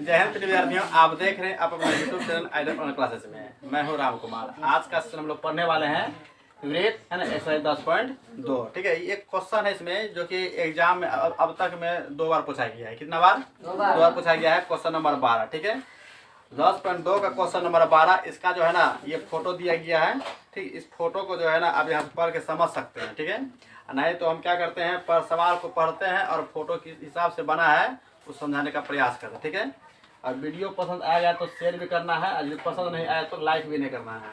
जय हिंद विद्यार्थियों, आप देख रहे हैं आप अपना YouTube channel ideal online classes में। मैं हूं राम कुमार। आज का सेशन हम लोग पढ़ने वाले हैं वृत्त, है ना, एक्सरसाइज 10.2। ठीक है, ये क्वेश्चन है इसमें जो कि एग्जाम में अब तक में 2 बार पूछा गया है। कितना बार? 2 बार पूछा गया है। Question number 12। ठीक है, 10.2 का क्वेश्चन नंबर 12। इसका जो है ना ये फोटो दिया गया है। ठीक, इस फोटो को जो है ना आप यहाँ पढ़ के समझ सकते हैं। ठीक है, नहीं तो हम क्या करते हैं, पर सवाल को पढ़ते हैं और फोटो किस हिसाब से बना है उस समझाने का प्रयास करते हैं। ठीक है, और वीडियो पसंद आएगा तो शेयर भी करना है, और यदि पसंद नहीं आया तो लाइक भी नहीं करना है,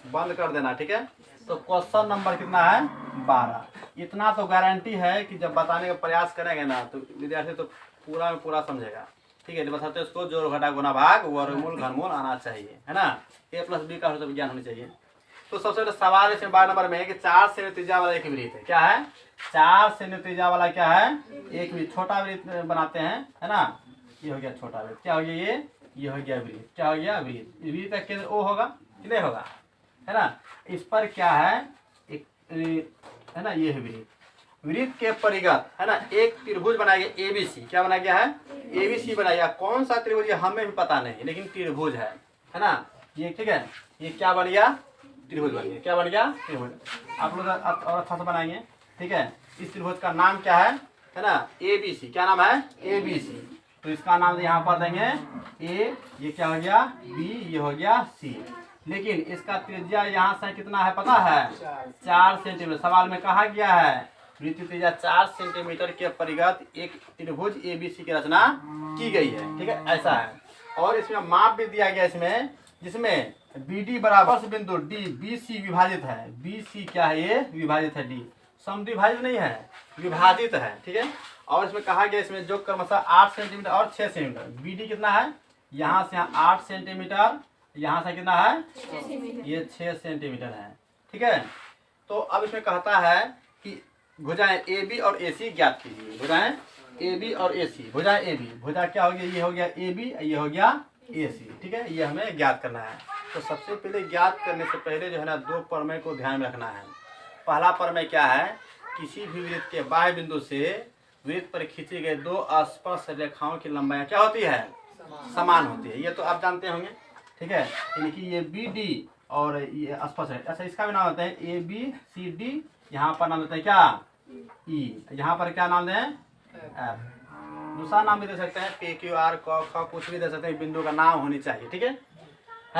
बंद कर देना। ठीक है, तो क्वेश्चन नंबर कितना है? 12। इतना तो गारंटी है कि जब बताने का प्रयास करेंगे ना तो विद्यार्थी तो पूरा में पूरा समझेगा। ठीक है, तो बताते उसको जोड़ घटा गुना भाग वर्गमूल घनमूल आना चाहिए, है ना। A+B का विज्ञान होनी चाहिए। तो सबसे पहले सवाल इसमें 12 नंबर में है कि 4 सेमी त्रिज्या वाला एक वृत्त है। क्या है? 4 सेमी त्रिज्या वाला क्या है? एक वृत्त। छोटा वृत्त बनाते हैं, है ना। ये हो गया छोटा वृत्त। क्या हो गया? ये हो गया वृत्त। क्या हो गया? वृत्त। वृत्त का केंद्र O होगा कि नहीं होगा, है ना। इस पर क्या है? एक, है ना, ये है वृत्त। वृत्त के परिगत, है ना, एक त्रिभुज बनाया गया ABC। क्या बनाया गया है? ABC बनाया गया। कौन सा त्रिभुज हमें भी पता नहीं, लेकिन त्रिभुज है ना ये। ठीक है, ये क्या बन गया? त्रिभुज बन गया। क्या बन गया? त्रिभुज। आप लोग और अच्छा से बनाएंगे। ठीक है, इस त्रिभुज का नाम क्या है ना? ABC। क्या नाम है? ABC। तो इसका नाम यहाँ पर देंगे A। ये क्या हो गया? B। ये हो गया C। लेकिन इसका त्रिज्या यहाँ से कितना है पता है? 4 सेंटीमीटर। सवाल में कहा गया है वृत्त त्रिज्या 4 सेंटीमीटर के परिगत एक त्रिभुज ABC की रचना की गई है। ठीक है, ऐसा है। और इसमें माप भी दिया गया इसमें, जिसमें BD बराबर बिंदु D BC विभाजित है। BC क्या है? ये विभाजित है। D समद्विभाजित नहीं है, विभाजित है। ठीक है, और इसमें कहा गया इसमें जो क्रमशः 8 सेंटीमीटर और 6 सेंटीमीटर। BD कितना है? यहाँ से 8 सेंटीमीटर, यहाँ से कितना है? ये 6 सेंटीमीटर है। ठीक है, तो अब इसमें कहता है कि भुजाएं AB और AC ज्ञात कीजिए। भुजाएं AB और AC। भुजाएं AB, भुजा क्या हो गया? ये हो गया AB, ये हो गया AC। ठीक है, ये हमें ज्ञात करना है। तो सबसे पहले ज्ञात करने से पहले जो है ना 2 प्रमेय को ध्यान में रखना है। पहला प्रमेय क्या है? किसी भी वृत्त के बाह्य बिंदु से वृत्त पर खींची गई 2 स्पर्श रेखाओं की लंबाई क्या होती है? समान होती है। ये तो आप जानते होंगे। ठीक है, यानी कि ये BD और ये स्पर्श है। अच्छा, इसका भी नाम होता है ABCD। यहाँ पर नाम देते हैं क्या? E। यहाँ पर क्या नाम दें? F। दूसरा नाम भी दे सकते हैं PQR क कुछ भी दे सकते हैं, बिंदु का नाम होनी चाहिए। ठीक है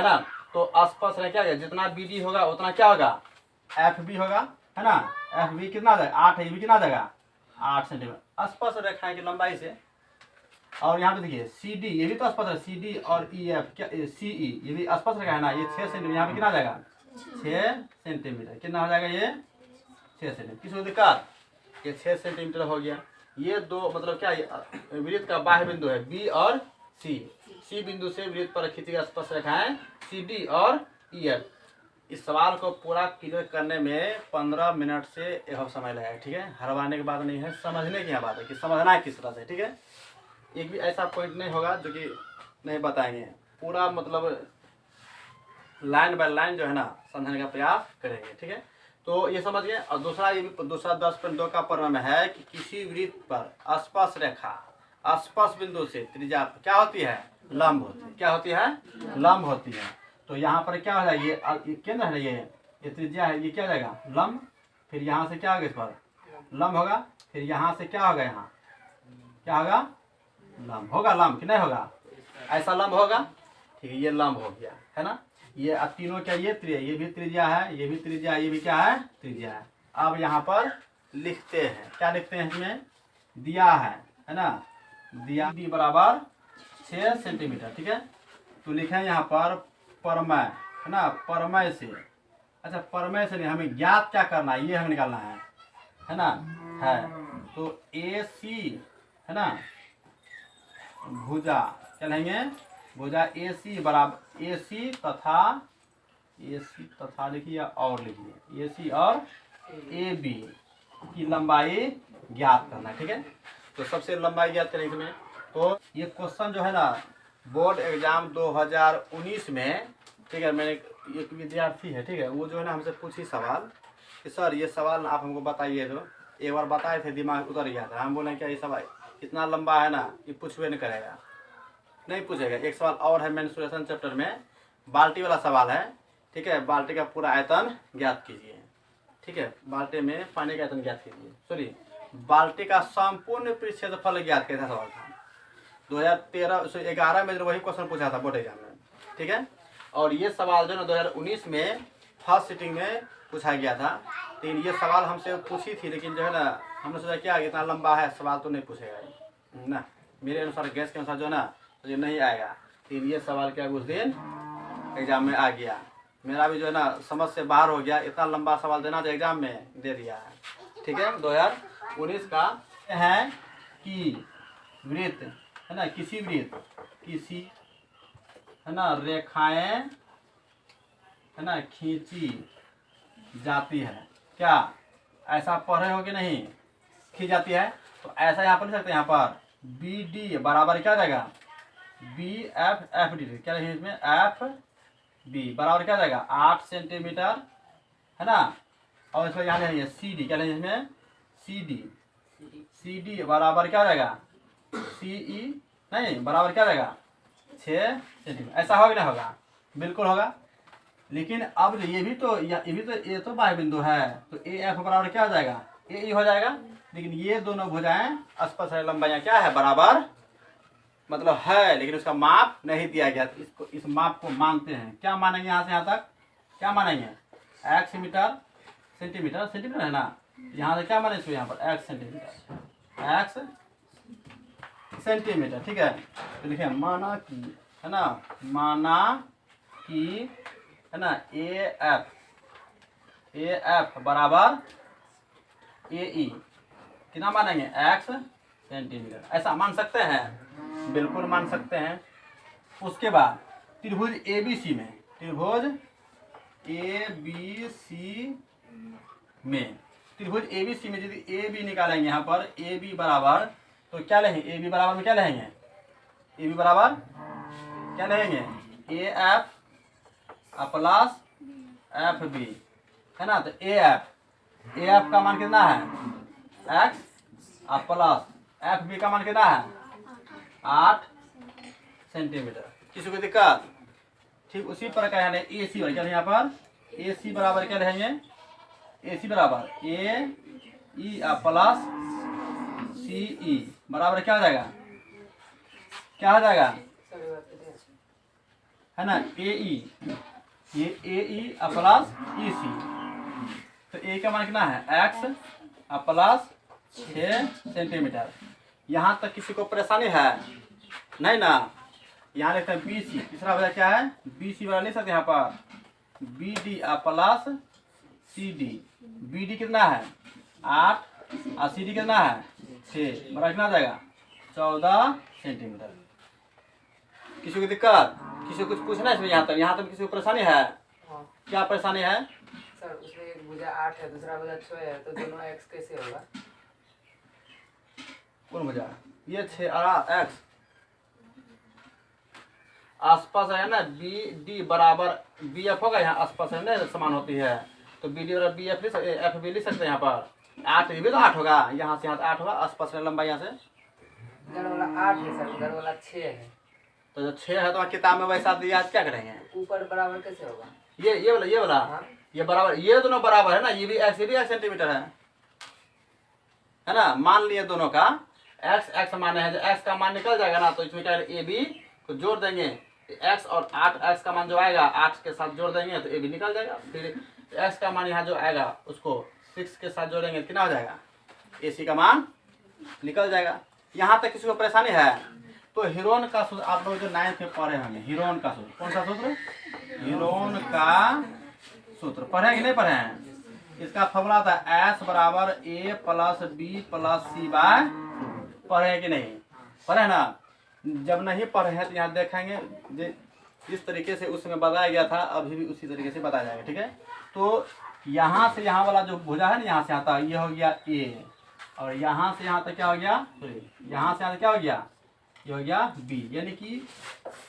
ना। तो स्पर्श रेखा क्या? जितना BD होगा उतना क्या होगा? FB होगा, है ना। FB कितना आ जाएगा? 8 है। ये कितना आ जाएगा? 8 सेंटीमीटर स्पर्श रेखा की लंबाई से। और यहाँ पे देखिए CD, ये भी तो स्पर्श है। CD और EF क्या? CE ये भी स्पर्श रेखा है ना। ये 6 सेंटीमीटर। यहाँ पे कितना आ जाएगा? 6 सेंटीमीटर। कितना हो जाएगा? ये 6 सेंटीमीटर। किसी को दिक्कत? ये 6 सेंटीमीटर हो गया। ये 2 मतलब क्या? वृत्त का बाह्य बिंदु है B और C बिंदु से वृत्त पर खींची गई स्पर्श रेखाएं CD और EF। इस सवाल को पूरा क्लियर करने में 15 मिनट से यह समय लगेगा। ठीक है, हरवाने की बात नहीं है, समझने की बात है कि समझना है किस तरह से। ठीक है, एक भी ऐसा पॉइंट नहीं होगा जो कि नहीं बताएंगे। पूरा मतलब लाइन बाय लाइन जो है ना समझने का प्रयास करेंगे। ठीक है, तो ये समझ गए। और दूसरा 10.2 का प्रमेय है कि किसी वृत्त पर स्पर्श रेखा स्पर्श बिंदु से त्रिज्या क्या होती है? लंब होती है। क्या होती है? लंब होती है। तो यहाँ पर क्या हो जाएगा? ये केंद्र है, ये त्रिज्या है, ये क्या हो जाएगा? लंब। फिर यहाँ से क्या होगा? इस पर लंब होगा। फिर यहाँ से क्या होगा? यहाँ क्या होगा? लंब होगा। लंब कि नहीं होगा? ऐसा लंब होगा। ठीक है, ये लंब हो गया, है ना। ये अब तीनों क्या? ये त्रिज्या, ये भी त्रिज्या है, ये भी त्रिज्या, ये भी क्या है? त्रिज्या है। अब यहाँ पर लिखते हैं, क्या लिखते हैं? इसमें दिया है ना, दिया D बराबर 6 सेंटीमीटर। ठीक है, तो लिखें यहाँ पर प्रमेय, है ना। प्रमेय से, अच्छा प्रमेय से नहीं, हमें ज्ञात क्या करना है? ये हमें निकालना है ना। है तो AC, है ना, भुजा क्या लेंगे? भुजा AC बराबर AC तथा लिखिए और लिखिए AC और AB की लंबाई ज्ञात करना है। ठीक है, तो सबसे लंबाई ज्ञात करेंगे इसमें। तो ये क्वेश्चन जो है ना बोर्ड एग्जाम 2019 में, ठीक है, मैंने एक विद्यार्थी है, ठीक है, वो जो है ना हमसे पूछी सवाल कि सर ये सवाल आप हमको बताइए। तो एक बार बताए थे, दिमाग उतर गया था। हम बोले क्या ये सवाल इतना लंबा है ना, ये पूछवे नहीं करेगा। नहीं पूछेगा। एक सवाल और है मेंस्ट्रुएशन चैप्टर में, बाल्टी वाला सवाल है, ठीक है। बाल्टी का पूरा आयतन ज्ञात कीजिए, ठीक है। बाल्टी में पानी का आयतन ज्ञात कीजिए, सॉरी बाल्टी का संपूर्ण पृष्ठ क्षेत्रफल ज्ञात किया था सवाल था 2011 में जो वही क्वेश्चन पूछा था बोर्ड एग्जाम में, ठीक है। और ये सवाल जो है 2019 में फर्स्ट सिटिंग में पूछा गया था। लेकिन ये सवाल हमसे पूछी थी, लेकिन जो है ना हमने सोचा क्या इतना लंबा है सवाल तो नहीं पूछेगा ना, मेरे अनुसार गैस के अनुसार जो है ना तो ये नहीं आएगा। लेकिन ये सवाल क्या उस दिन एग्जाम में आ गया, मेरा भी जो है ना समझ से बाहर हो गया, इतना लंबा सवाल देना तो एग्जाम में दे दिया है, ठीक है। 2019 का है कि वृत्त है ना, किसी वृत्त किसी है ना रेखाएं है ना खींची जाती है, क्या ऐसा पढ़े हो कि नहीं, खींची जाती है। तो ऐसा यहाँ पर लिख सकते हैं, यहाँ पर बी डी बराबर क्या जाएगा बी एफ एफ डी, क्या लिखेंगे इसमें एफ बी बराबर क्या जाएगा 8 सेंटीमीटर है ना। और इसको यहाँ लिखेंगे सी डी, क्या लिखेंगे इसमें सी डी बराबर क्या जाएगा सी ई नहीं बराबर क्या जाएगा 6 सेंटीमीटर। ऐसा होगा कि नहीं होगा, बिल्कुल होगा। लेकिन अब ये तो बाह्य बिंदु है, तो ए एफ बराबर क्या हो जाएगा ए ई हो जाएगा। लेकिन ये दोनों भुजाएं स्पर्श लंबाइयां क्या है बराबर मतलब है, लेकिन उसका माप नहीं दिया गया। तो इसको इस माप को मानते हैं, क्या मानेंगे यहाँ से यहाँ तक, क्या मानेंगे एक्स मीटर सेंटीमीटर है ना, यहाँ से क्या माने इसको यहाँ पर एक्स सेंटीमीटर, ठीक है। तो लिखे माना कि है ना, माना कि है ना ए एफ बराबर ए ई कितना मानेंगे एक्स सेंटीमीटर, ऐसा मान सकते हैं, बिल्कुल मान सकते हैं। उसके बाद त्रिभुज ए बी सी में त्रिभुज ए बी सी में यदि ए बी निकालेंगे यहाँ पर ए बी बराबर तो क्या लेंगे ए बी बराबर में क्या लेंगे ए बी बराबर क्या लेंगे A F plus F B है ना। तो ए एफ का मान कितना है एक्स प्लस एफ बी का मान कितना है 8 सेंटीमीटर। किसी को दिक्कत, ठीक उसी प्रकार है ए सी क्या यहाँ पर ए सी बराबर क्या रहेंगे ए सी बराबर ए ई प्लस सी ई बराबर क्या हो जाएगा है ना ए ई, ये ए ई प्लस ई सी। तो ए का मान कितना है एक्स प्लस 6 सेंटीमीटर। यहाँ तक किसी को परेशानी है नहीं ना, यहाँ लिखते हैं बी सी, तीसरा वजह क्या है बी सी वाला नहीं सकते यहाँ पर B D plus C D, B D कितना है 8 और सी डी कितना है 6 बराबर कितना जाएगा 14 सेंटीमीटर। किसी को दिक्कत, किसी को कुछ पूछना है इसमें, यहाँ तक किसी को परेशानी है, क्या परेशानी है सर? उसमें एक भुजा 8 है दूसरा भुजा 6 है, तो दोनों एक्स कैसे होगा? कौन भुजा ये 6 और एक्स आसपास है ना बी डी बराबर बी एफ होगा, यहाँ आसपास है ना समान होती है, तो बी डी बराबर बी एफ एफ बी लिख सकते हैं। यहाँ पर 8 ये भी तो 8 होगा, यहाँ से यहाँ 8 होगा, आसपास में लंबाई यहाँ से इधर वाला 8 है सर, उधर वाला 6 है। तो जब 6 है तो किताब में वैसा दिया क्या करेंगे, ऊपर बराबर कैसे होगा? ये वाला हाँ? ये बराबर, ये दोनों बराबर है ना, ये भी एक्स सेंटीमीटर है ना। मान लिए दोनों का एक्स माने है, एक्स का मान निकल जाएगा ना, तो इसमें क्या ए बी को जोड़ देंगे, एक्स और 8 एक्स का मान जो आएगा 8 के साथ जोड़ देंगे तो ए बी निकल जाएगा। फिर एक्स का मान यहाँ जो आएगा उसको 6 के साथ जोड़ेंगे कितना हो जाएगा ए सी का मान निकल जाएगा। यहाँ तक किसी को परेशानी है तो हीरोन का सूत्र आप लोग जो 9th में पढ़े होंगे, हीरोन का सूत्र, कौन सा सूत्र हीरोन का सूत्र पढ़े कि नहीं पढ़े हैं? इसका फॉर्मूला था एस बराबर ए प्लस बी प्लस सी बाय, पढ़े कि नहीं पढ़े ना? जब नहीं पढ़े हैं तो यहाँ देखेंगे जिस तरीके से उसमें बताया गया था अभी भी उसी तरीके से बताया जाएगा, ठीक है। तो यहाँ से यहाँ वाला जो भुजा है ना, यहाँ से आता है ये हो गया ए, और यहाँ से यहाँ तक क्या हो गया यहाँ से यहाँ तक क्या हो गया ये हो गया बी, यानी कि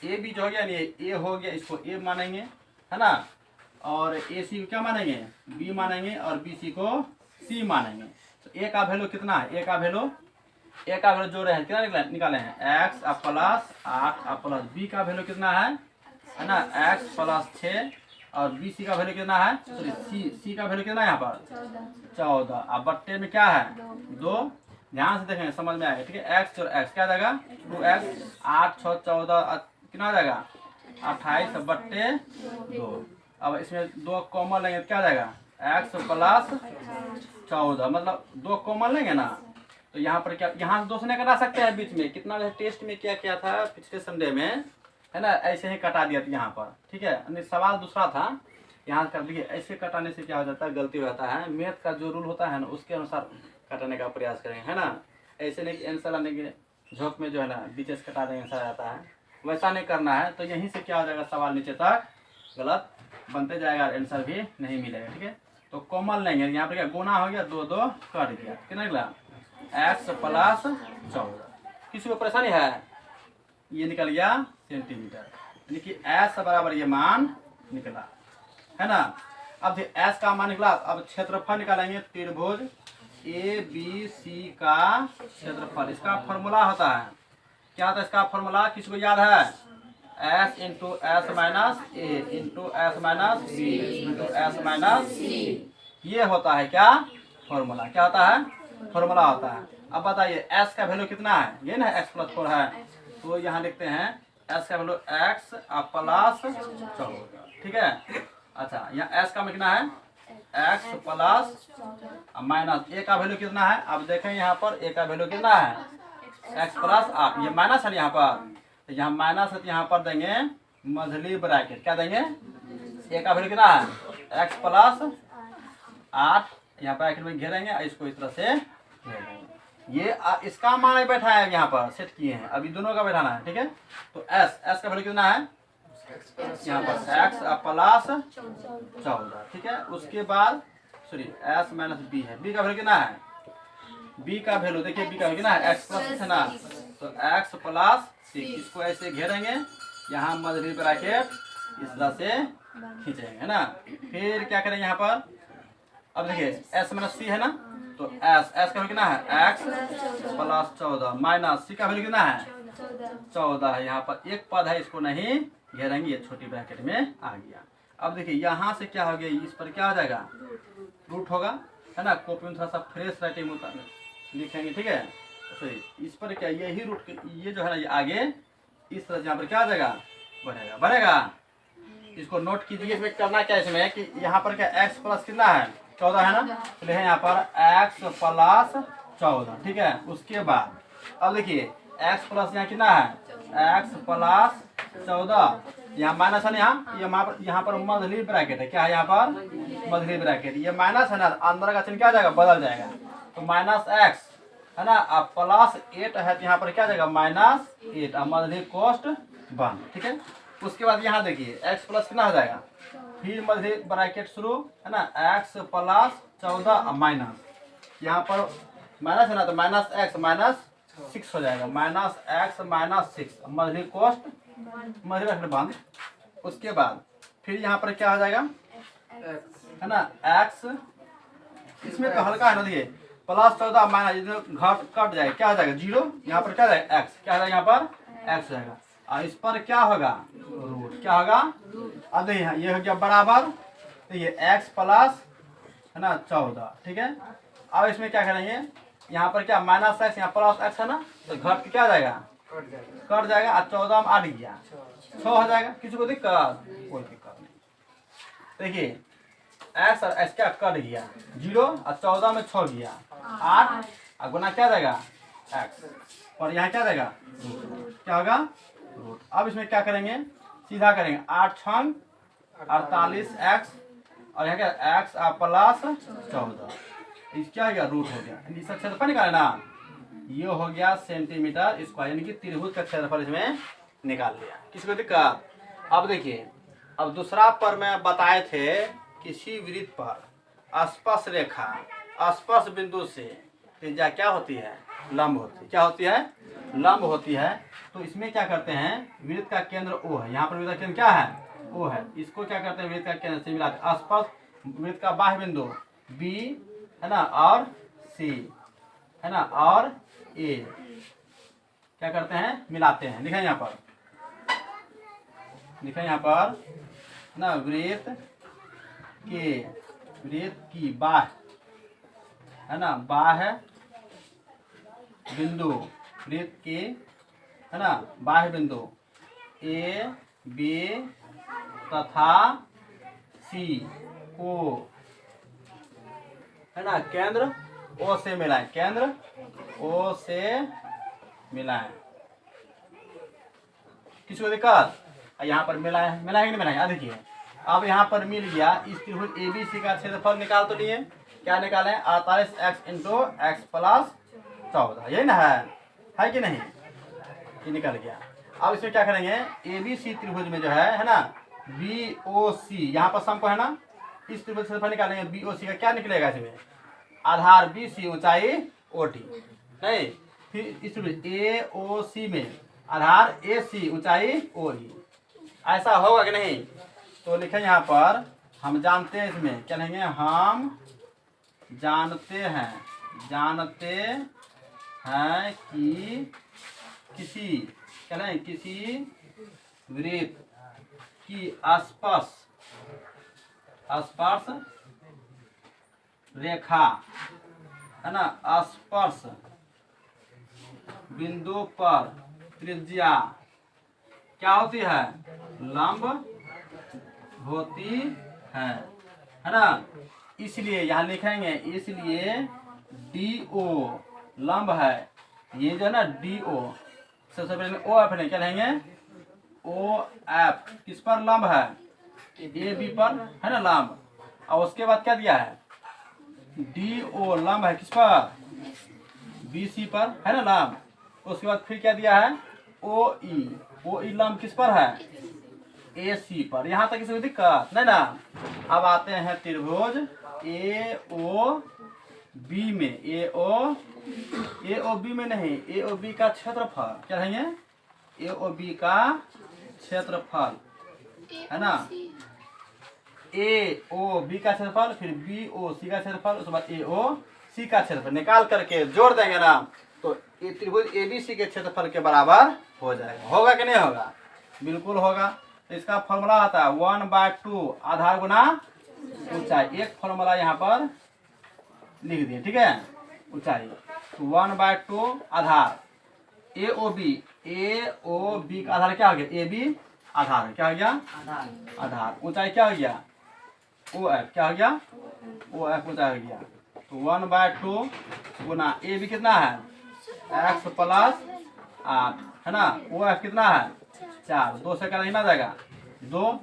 ए बी जो हो गया ए हो गया, इसको ए मानेंगे है ना, और ए सी को क्या मानेंगे बी मानेंगे, और बी सी को सी मानेंगे। तो ए का वैल्यू कितना है, ए का वैल्यू ए का वैल्यू जोड़े हैं, कितना निकाले हैं x अब प्लस 8 अब प्लस b का वैल्यू कितना है ना x प्लस 6 और b c का वैल्यू कितना है, सॉरी c का वैल्यू कितना है यहाँ पर 14। अब बट्टे में क्या है 2, ध्यान से देखेंगे समझ में आएगा, ठीक है। x और x क्या आ जाएगा 2x, 8 6 14 कितना आ जाएगा 28 बट्टे 2। अब इसमें 2 कॉमन लेंगे तो क्या आ जाएगा x प्लस 14, मतलब 2 कॉमन लेंगे ना तो यहाँ पर क्या, यहाँ 2 से नहीं कटा सकते हैं बीच में, कितना टेस्ट में क्या किया था पिछले संडे में, है ना, ऐसे ही कटा दिया था यहाँ पर, ठीक है। सवाल दूसरा था, यहाँ कर देखिए ऐसे कटाने से क्या हो जाता है, गलती हो जाता है। मैथ का जो रूल होता है ना उसके अनुसार कटाने का प्रयास करेंगे, है ना। ऐसे नहीं कि आंसर आने के झोंक में जो है ना बीच से कटा देंगे आंसर आता है, वैसा नहीं करना है। तो यहीं से क्या हो जाएगा, सवाल नीचे तक गलत बनते जाएगा, आंसर भी नहीं मिलेगा, ठीक है। तो कॉमन लेंगे, यहाँ पर क्या गुना हो गया, 2 2 कट गया, कितना निकला x प्लस 14। किसी को परेशानी है, ये निकल गया सेंटीमीटर, यानी कि s बराबर ये मान निकला, है ना। अब s का मान निकला, अब क्षेत्रफल निकालेंगे त्रिभुज ABC का क्षेत्रफल। इसका फॉर्मूला होता है क्या, होता है इसका फॉर्मूला, किसी को याद है, s into S minus A into S minus B into S minus C, ये होता है क्या फॉर्मूला, क्या होता है फॉर्मूला होता है। अब बताइए s का वैल्यू कितना है, ये ना x प्लस 4 है, तो यहाँ लिखते हैं s का वैल्यू x प्लस 14, ठीक है। अच्छा यहाँ s का कितना है x प्लस माइनस a का वैल्यू कितना है, अब देखें यहाँ पर a का वैल्यू कितना है x प्लस 8, ये माइनस है यहाँ पर, तो यहाँ माइनस है तो यहाँ पर देंगे मझली ब्रैकेट, क्या देंगे a का वैल्यू कितना है x प्लस 8, यहाँ ब्रैकेट में घेरेंगे, इसको इस तरह से घेरेंगे। ये इसका मान बैठा है, यहाँ पर सेट किए हैं, अभी दोनों का बैठाना है, ठीक है। तो s का वैल्यू कितना है यहाँ पर x प्लस 14, ठीक है। उसके बाद सॉरी s माइनस b है, b का वैल्यू कितना है, b का वैल्यू देखिए b का वैल्यू कितना है x प्लस है ना, तो x प्लस 6, इसको ऐसे घेरेंगे, यहाँ मझली ब्रैकेट इस तरह से खींचेंगे, है ना। फिर क्या करेंगे यहाँ पर, अब देखिए s माइनस सी है ना, तो s का वैल्यू कितना है x प्लस 14 माइनस c का वैल्यू कितना है 14 है, यहाँ पर एक पद है, इसको नहीं घेरेंगे, ये छोटी ब्रैकेट में आ गया। अब देखिए यहाँ से क्या हो गया, इस पर क्या हो जाएगा रूट होगा, है ना। कॉपी में थोड़ा सा फ्रेश राइटिंग लिखेंगे, ठीक है। तो इस पर क्या यही रूट, ये जो है ना ये आगे इस तरह यहाँ पर क्या हो जाएगा बढ़ेगा, बढ़ेगा। इसको नोट कीजिए, इसमें करना क्या है इसमें कि यहाँ पर क्या x प्लस कितना है 14 है ना, तो लिखें यहाँ पर x प्लस 14, ठीक है। उसके बाद अब देखिए x प्लस यहाँ कितना है x प्लस 14, यहाँ माइनस है ना, यहाँ पर मझली ब्रैकेट है, क्या है यहाँ पर मझली ब्रैकेट, ये माइनस है ना, अंदर का चिन्ह क्या जाएगा बदल जाएगा, तो माइनस x है ना, अब प्लस 8 है तो यहाँ पर क्या जाएगा माइनस 8, अब मझली कोष्ट बंद, ठीक है। उसके बाद यहाँ देखिए x प्लस कितना हो जाएगा, फिर मझली ब्रैकेट शुरू है ना, x प्लस 14 माइनस, यहाँ पर माइनस है ना, तो माइनस x माइनस 6 हो जाएगा, माइनस x माइनस 6, मझली कोष्ट मझली ब्रैकेट बंद। उसके बाद फिर यहाँ पर क्या हो जाएगा है ना x, इसमें तो हल्का है ना, देखिए प्लस 14 माइनस घट कट जाएगा, क्या हो जाएगा 0, यहाँ पर क्या जाएगा x, क्या हो जाएगा यहाँ पर x जाएगा, और इस पर क्या होगा रूट, क्या होगा, अब देखिए ये हो गया बराबर, तो ये x प्लस है ना 14, ठीक है। अब इसमें क्या करेंगे, यहाँ पर क्या माइनस x, यहाँ प्लस x है ना, तो घट के क्या हो जाएगा कट जाएगा, और 14 में 8 गया 6 हो जाएगा, किसी को दिक्कत, कोई दिक्कत नहीं। देखिए x और x क्या कट गया 0, और 14 में 6 गया 8, और गुना क्या जाएगा x, और यहाँ क्या जाएगा क्या होगा रूट। अब इसमें क्या करेंगे, सीधा करेंगे 8 6 48x, और यहाँ क्या x प्लस 14, इस क्या हो गया रूट हो गया, इसका क्षेत्रफल निकाले ना, ये हो गया सेंटीमीटर स्क्वायर, यानी कि त्रिभुज का क्षेत्रफल इसमें निकाल लिया, किसी को दिक्कत। अब देखिए, अब दूसरा पर मैं बताए थे किसी वृत्त पर स्पर्श रेखा स्पर्श बिंदु से त्रिज्या क्या होती है लंब होती है, क्या होती है लंब होती है। तो इसमें क्या करते हैं, वृत्त का केंद्र O है, यहाँ पर वृत्त का केंद्र क्या है O है, इसको क्या करते हैं वृत्त का केंद्र से मिलाते, स्पर्श वृत्त का बाह्य बिंदु B है ना और C है ना और ए क्या करते हैं, मिलाते हैं। लिखें यहाँ पर, लिखें यहाँ पर ना, वृत्त की बाह्य है ना, बाह्य बिंदु, वृत्त के है ना बाह्य बिंदु ए बी तथा सी को है ना केंद्र ओ से मिलाएं, केंद्र ओ से मिलाएं। किसी को दिक्कत? यहाँ पर मिलाएं, मिलाएं कि नहीं मिलाएं? देखिए अब यहाँ पर मिल गया। इस त्रिभुज ABC का क्षेत्रफल निकाल तो लिए, क्या निकालें, 48x इंटू एक्स प्लस 14, यही ना है कि नहीं? ये निकल गया। अब इसमें क्या करेंगे, ABC त्रिभुज में जो है ना BOC, यहाँ पर सम को है ना, इस त्रिभुज क्षेत्रफल निकालेंगे। BOC का क्या निकलेगा इसमें, आधार BC ऊंचाई OD, नहीं फिर इस त्रिभुज AOC में आधार AC ऊंचाई OE, ऐसा होगा कि नहीं? तो लिखें यहाँ पर, हम जानते हैं, इसमें क्या लिखेंगे, हम जानते हैं कि किसी क्या लें, किसी वृत्त की आसपास रेखा है ना, स्पर्श बिंदु पर त्रिज्या क्या होती है, लंब होती है ना। इसलिए यहाँ लिखेंगे, इसलिए DO लंब है। ये जो है ना DO, सबसे पहले OF ने क्या लेंगे, OF किस पर लंब है, AB पर है ना लंब। और उसके बाद क्या दिया है, DO लंब है किस पर, BC पर है ना लंब। उसके बाद फिर क्या दिया है, OE लंब किस पर है, AC पर। यहाँ तक किसी को दिक्कत नहीं ना। अब आते हैं त्रिभुज AOB में, AOB में नहीं, AOB का क्षेत्रफल क्या रहेंगे, AOB का क्षेत्रफल है ना, AOB का क्षेत्रफल, फिर BOC का क्षेत्रफल, उसके बाद AOC का क्षेत्रफल निकाल करके जोड़ देंगे ना, तो ये त्रिभुज ABC के क्षेत्रफल के बराबर हो जाएगा। होगा कि नहीं होगा? बिल्कुल होगा। तो इसका फॉर्मूला आता है 1/2 आधार गुना ऊंचाई। एक फॉर्मूला यहाँ पर लिख दिए, ठीक है, ऊंचाई। तो 1/2 आधार AOB का आधार क्या हो गया, AB आधार क्या हो गया, आधार। ऊंचाई क्या हो गया, OF क्या हो गया, OF ऊंचाई हो गया। तो 1/2 गुना AB कितना है, x प्लस 8 है ना, OF कितना है 4, 2 से क्या लिखना जाएगा 2,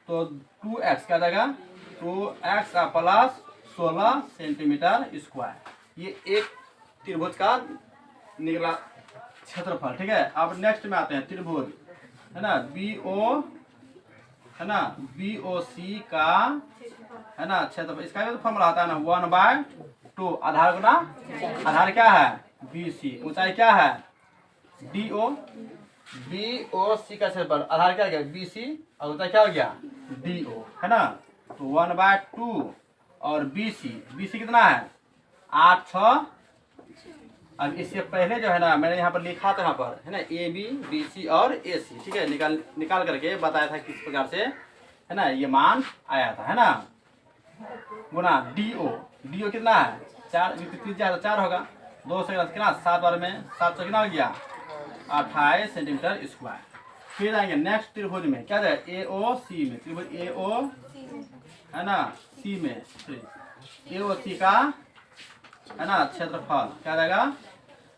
तो 2x क्या जाएगा, 2x प्लस 16 सेंटीमीटर स्क्वायर। ये एक त्रिभुज का निकला क्षेत्रफल, ठीक है। अब नेक्स्ट में आते हैं त्रिभुज है ना BOC का है ना क्षेत्रफल। इसका भी फॉर्मूला आता है ना 1/2 आधार गुना आधार क्या है BC, ऊंचाई क्या है DO, BOC का क्षेत्रफल आधार क्या हो गया BC और ऊंचाई क्या हो गया DO है ना। तो 1/2 और BC कितना है 8 6। अब इससे पहले जो है ना मैंने यहाँ पर लिखा था, यहाँ पर है ना AB BC और AC, ठीक है, निकाल करके बताया था किस प्रकार से है ना ये मान आया था, है ना। गुना DO कितना है 4, त्रिज्या है तो 4 होगा, 2 से कितना 7 बार में 7 कितना हो गया 28 सेंटीमीटर स्क्वायर। फिर आएंगे नेक्स्ट त्रिभुज में, क्या जाएगा AOC में, त्रिभुज AO है ना C में, AOC का है ना क्षेत्रफल क्या जाएगा,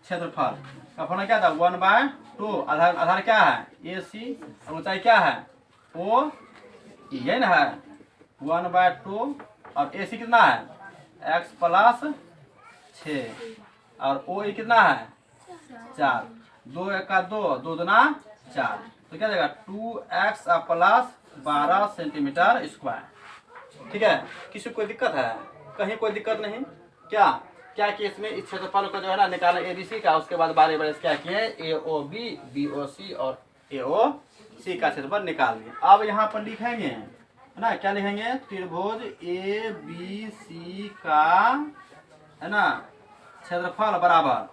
क्षेत्रफल का फॉर्मूला क्या था 1/2 आधार क्या है AC और ऊंचाई क्या है O, ये ना है 1/2 और AC कितना है x प्लस 6 और OE कितना है 4, 2 1 का 2, 2 दूना 4, तो क्या जाएगा 2x प्लस 12 सेंटीमीटर स्क्वायर, ठीक है। किसी को कोई दिक्कत है, कहीं कोई दिक्कत नहीं। क्या कि इसमें इस क्षेत्रफल को जो है ना निकाला ABC का, उसके बाद बारे बारे क्या किए AOB BOC और AOC का क्षेत्रफल निकाल लिए। अब यहाँ पर लिखेंगे है ना, क्या लिखेंगे त्रिभुज ABC का है ना क्षेत्रफल बराबर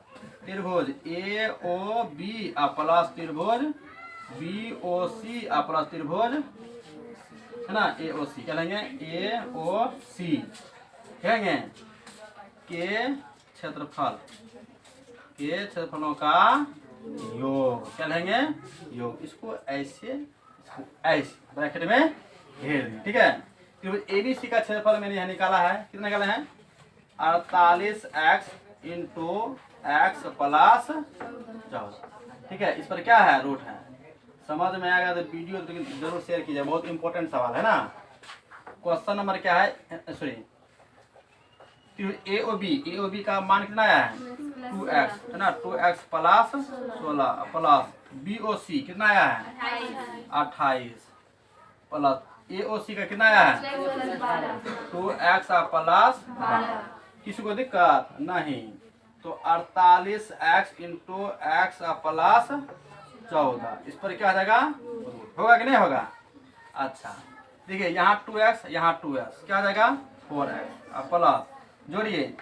त्रिभुज ए ओ बी प्लस त्रिभुज बी ओ सी प्लस त्रिभुज है ना ए ओ सी, क्या लेंगे ए ओ सी, कहेंगे के क्षेत्रफलों का योग, क्या लेंगे योग। इसको ऐसे ब्रैकेट में घेर देंगे, ठीक है। त्रिभुज एबीसी का क्षेत्रफल मैंने यहाँ निकाला है, कितना निकाला है 48x इंटू एक्स प्लस 14, ठीक है। इस पर क्या है रूट है, समझ में आएगा तो वीडियो तो जरूर शेयर कीजिए, बहुत इंपॉर्टेंट सवाल है ना। क्वेश्चन नंबर क्या है, सॉरी ए ओ बी का मान कितना आया है 2x है ना, 2x plus 16 plus B O C कितना आया है 28 प्लस ए ओ सी का कितना आया है 2x प्लस 12। किसी को दिक्कत नहीं, तो 48x इंटू एक्स प्लस 14, इस पर क्या आ जाएगा होगा कि नहीं होगा। अच्छा देखिए यहाँ 2x यहाँ 2x क्या आ जाएगा 4x प्लस जोड़िए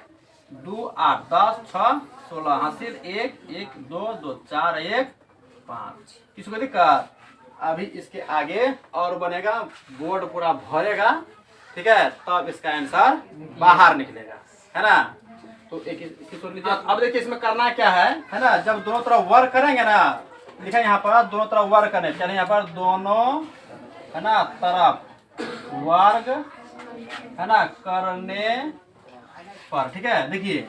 2 8 10 6 16 हासिल 1 1 2 2 4 1 5। किसी को दिक्कत, अभी इसके आगे और बनेगा, बोर्ड पूरा भरेगा, ठीक है, तब इसका आंसर बाहर निकलेगा, है ना। तो एक अब देखिए इसमें करना क्या है ना, जब दोनों तरफ वर्क करेंगे ना, लिखा यहाँ पर दोनों तरफ वर्क करें, क्या यहाँ पर दोनों है ना तरफ वर्ग है ना करने पर, ठीक है। देखिए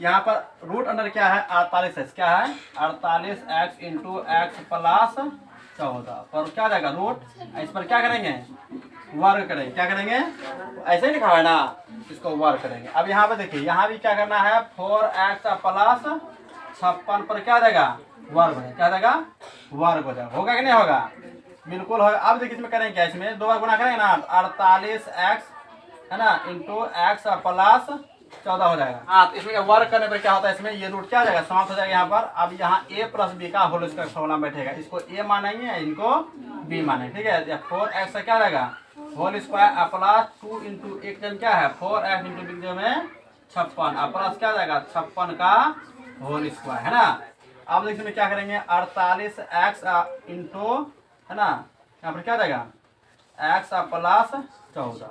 यहाँ पर रूट अंडर क्या है 48x, क्या है 48x इंटू एक्स प्लस 14 पर क्या जाएगा रूट, इस पर क्या करेंगे वर्ग करेंगे, क्या करेंगे ऐसे ही लिखा है ना, इसको वर्ग करेंगे। अब यहाँ पे देखिए यहाँ भी क्या करना है 4x प्लस 56 पर क्या जाएगा वर्ग हो जाएगा, क्या जाएगा वर्ग हो जाएगा, होगा कि नहीं होगा, बिल्कुल होगा। अब देखिए इसमें करेंगे क्या, इसमें 2 बार गुना करेंगे ना 48x है ना इंटू एक्स प्लस 14 हो जाएगा। हाँ तो इसमें वर्क करने पर क्या होता है, इसमें ये रूट क्या हो जाएगा समाप्त हो जाएगा यहाँ पर। अब यहाँ a प्लस बी का होल स्क्वायर फॉर्मूला बैठेगा, इसको a मानेंगे इनको b मानेंगे, ठीक है। 4x क्या हो जाएगा होल स्क्वायर प्लस 2 इंटू एक जन क्या है 4x इंटू बी में 56 प्लस क्या हो जाएगा 56 का होल स्क्वायर, है ना। अब देखिए इसमें क्या करेंगे 48x इंटू है ना, यहाँ पर क्या हो जाएगा x प्लस 14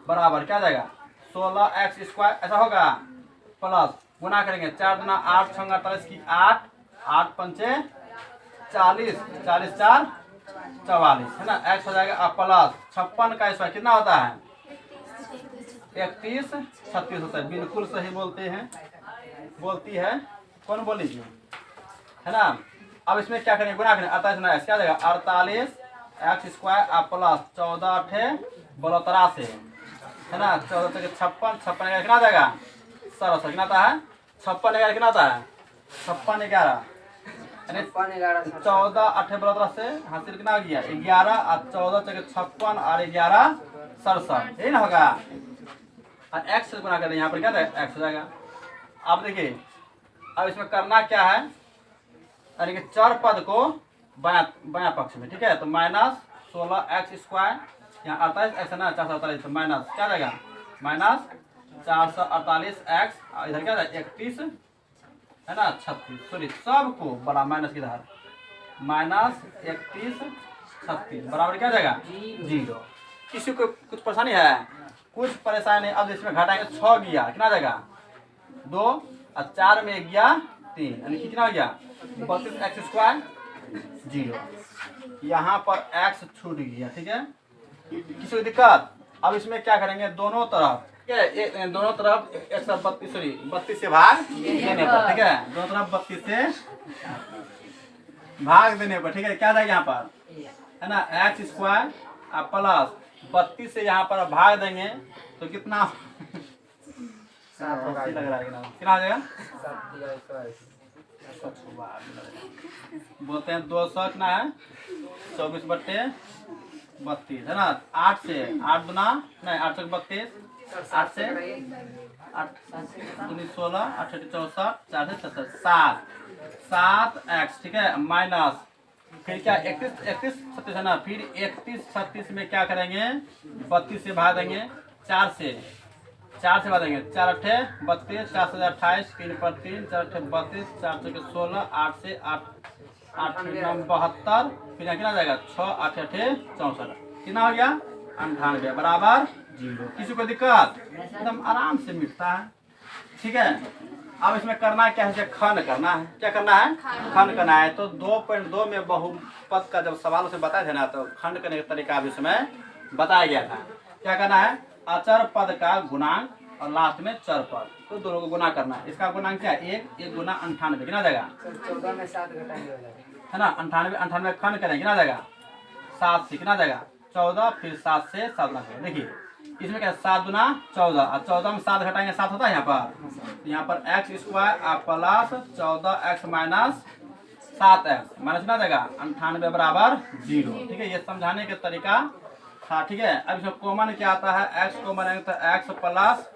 बराबर क्या जाएगा 16x स्क्वायर, ऐसा होगा प्लस गुना करेंगे 4 गुना 8 6 48 की 8 8 पंचे 40 40 4 44 है ना, x हो जाएगा प्लस 56 का स्क्वायर कितना होता है 31 36 होता है, बिल्कुल सही बोलती है कौन बोली जी, है ना। अब इसमें क्या करेंगे गुना करेंगे 48 गुना क्या जाएगा 48x स्क्वायर प्लस 14 8 बोलो 83 है ना, 14 56 56 कितना जाएगा 17 कितना आता है 56 11 कितना आता है 56 11 यानी 14 8 बोलो से हासिल कितना हो गया 11 और 14 56 और 11 67, यही ना होगा। और x से गुना करें यहाँ पर क्या जाएगा x हो जाएगा। अब देखिए अब इसमें करना क्या है, यानी कि चर पद को बायां पक्ष में, ठीक है, तो माइनस 16x स्क्वायर यहाँ 48x है ना 448 तो माइनस क्या जाएगा माइनस 448x इधर क्या जाएगा 31 है ना 36, सॉरी सबको बड़ा माइनस किधर माइनस 31 36 बराबर क्या जाएगा 0। किसी को कुछ परेशानी है, कुछ परेशानी नहीं। अब इसमें घटाएंगे 6 गया कितना जाएगा 2 और 4 में गया 3 यानी कितना हो गया 32x स्क्वायर 0, यहाँ पर x छूट गया, ठीक है, किसी को दिक्कत। अब इसमें क्या करेंगे दोनों तरफ, ठीक है, दोनों तरफ 132 सॉरी 32 से भाग देने पर, ठीक है, दोनों तरफ 32 से भाग देने पर, ठीक है, क्या जाएगा यहाँ पर है ना एक्स स्क्वायर प्लस 32 से यहाँ पर भाग देंगे तो कितना लग रहा है कितना आ जाएगा बोलते हैं 200 कितना है 24/32 है ना, 8 से 8 गुना नहीं 8 से 32 8 से 8 16 8 64 4 से 7x, ठीक है, माइनस फिर क्या 31 36 है ना, फिर 31 36 में क्या करेंगे 32 से भाग देंगे 4 से 4 से बांधेंगे, 4 अट्ठे 32, 4 से 28, 3 पर 3, 4 अट्ठे 32, 4 से 16, 8 से 8, 8 9 72, फिर यहाँ कितना जाएगा 6 8 अट्ठे 64, कितना हो गया 98 बराबर 0। किसी को दिक्कत, एकदम आराम से मिटता है। ठीक है, अब इसमें करना क्या है, खंड करना है। क्या करना है, खंड करना है। तो 2.2 में बहुपद का जब सवाल से बताए थे ना, तो खंड करने का तरीका भी उसमें बताया गया था। क्या करना है, अचर पद का गुणांक और लास्ट में चर पद, तो दोनों को गुना करना है। इसका गुणांक क्या है, 1 गुना 98, कितना जाएगा 14 में 7 घटाएंगे हो जाएगा, है ना। 98 खंड करें, कितना जाएगा 7 से कितना जाएगा 14, फिर 7 से 7 गुना करें। देखिए इसमें क्या 7 गुना 14, और 14 में 7 घटाएंगे 7 होता है यहाँ पर x square plus 14x minus 7x minus कितना जाएगा 98 बराबर 0। ठीक है, ये समझाने का तरीका था। ठीक है, अब इसमें कॉमन क्या आता है, x कॉमन है तो x प्लस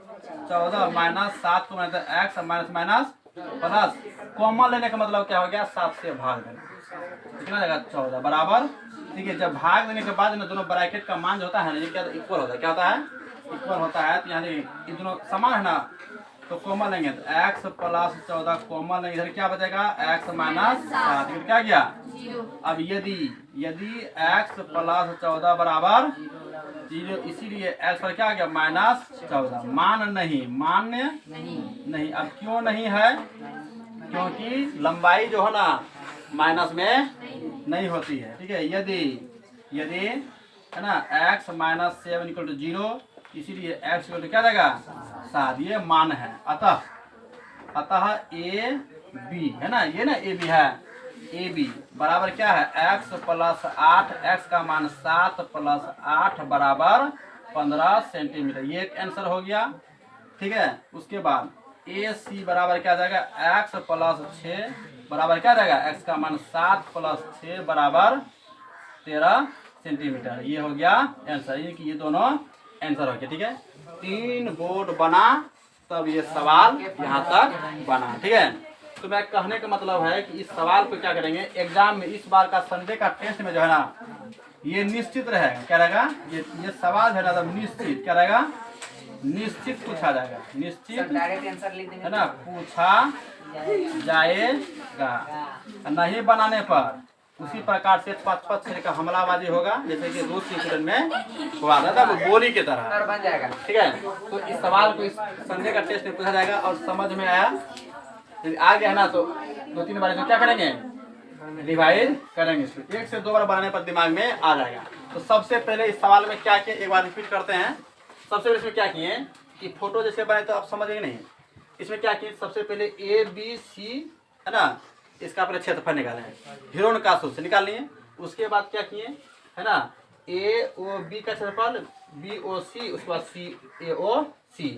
14 माइनस 7 कॉमन है तो x minus minus plus, common लेने का मतलब क्या हो गया 7 से भाग देना, कितना जाएगा 14 बराबर। ठीक है, जब भाग देने के बाद दोनों ब्रैकेट का मान जो होता है ना, ये क्या इक्वल होता है, क्या होता है इक्वल होता है। तो यानी ये दोनों समान है ना, तो कॉमन लेंगे तो x प्लस 14 कॉमन लेंगे, इधर क्या बचेगा x माइनस 7, इधर क्या गया। अब यदि x प्लस 14 बराबर 0, इसीलिए x पर क्या गया माइनस 14, मान नहीं। अब क्यों नहीं है, क्योंकि लंबाई जो है ना माइनस में नहीं होती है। ठीक है, यदि है ना x माइनस 7 इक्वल टू 0, इसीलिए x इक्वल टू क्या जाएगा 7, ये मान है। अतः ए बी है ना, ये ना ए बी है, ए बी बराबर क्या है x प्लस 8, x का मान 7 प्लस 8 बराबर 15 सेंटीमीटर, ये एक आंसर हो गया। ठीक है, उसके बाद ए सी बराबर क्या जाएगा x प्लस 6 बराबर क्या जाएगा x का मान 7 प्लस 6 बराबर 13 सेंटीमीटर, ये हो गया आंसर। ये दोनों आंसर हो गया। ठीक है, 3 बोर्ड बना तब ये सवाल यहाँ तक बना। ठीक है, तो मैं कहने का मतलब है कि इस सवाल को क्या करेंगे एग्जाम में, इस बार का संडे का टेस्ट में जो है ना, ये निश्चित रहेगा, क्या रहेगा ये सवाल है ना निश्चित, क्या रहेगा निश्चित पूछा जाएगा, निश्चित डायरेक्ट आंसर लिख देंगे है ना पूछा जाएगा। नहीं बनाने पर उसी प्रकार से पक्ष का हमलाबाजी होगा, जैसे कि रूस यूक्रेन में हुआ था वो गोली की तरह बन जाएगा। ठीक है, तो इस सवाल को इस संडे का टेस्ट में पूछा जाएगा और समझ में आया, यदि आ गया ना तो 2-3 बार इसमें क्या करेंगे रिवाइज करेंगे, इसको 1 से 2 बार बनाने पर दिमाग में आ जाएगा। तो सबसे पहले इस सवाल में क्या किए, एक बार रिपीट करते हैं। सबसे पहले इसमें क्या किए कि फोटो जैसे बने तो आप समझेंगे नहीं, इसमें क्या किए सबसे पहले ए बी सी है ना, इसका पहले क्षेत्रफल निकाले हैं, हिरोन का सूत्र निकाल लिए। उसके बाद क्या किए है ना ए ओ बी का क्षेत्रफल बी ओ सी, उसके बाद सी ए ओ सी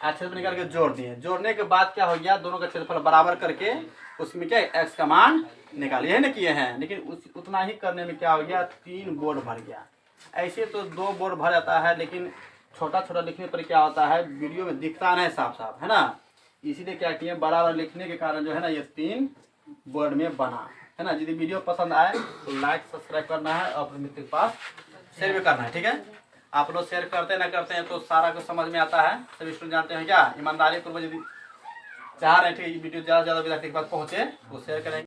क्षेत्रफल निकाल के जोड़ दिए। जोड़ने के बाद क्या हो गया दोनों का क्षेत्रफल बराबर करके उसमें क्या एक्स का मान निकालिए है ना किए हैं, लेकिन उतना ही करने में क्या हो गया 3 बोर्ड भर गया। ऐसे तो 2 बोर्ड भर जाता है, लेकिन छोटा छोटा लिखने पर क्या होता है वीडियो में दिखता नहीं साफ साफ है ना, इसीलिए क्या किए बराबर लिखने के कारण जो है ना ये 3 बोर्ड में बना है ना। यदि वीडियो पसंद आए तो लाइक सब्सक्राइब करना है और अपने मित्र के पास शेयर भी करना है। ठीक है, आप लोग शेयर करते ना करते हैं तो सारा कुछ समझ में आता है, सभी स्टूडेंट जानते हैं क्या ईमानदारी पूर्वक यदि चाह रहे हैं ठीक है वीडियो ज़्यादा से ज़्यादा विद्यार्थी के पास पहुँचे तो शेयर करें।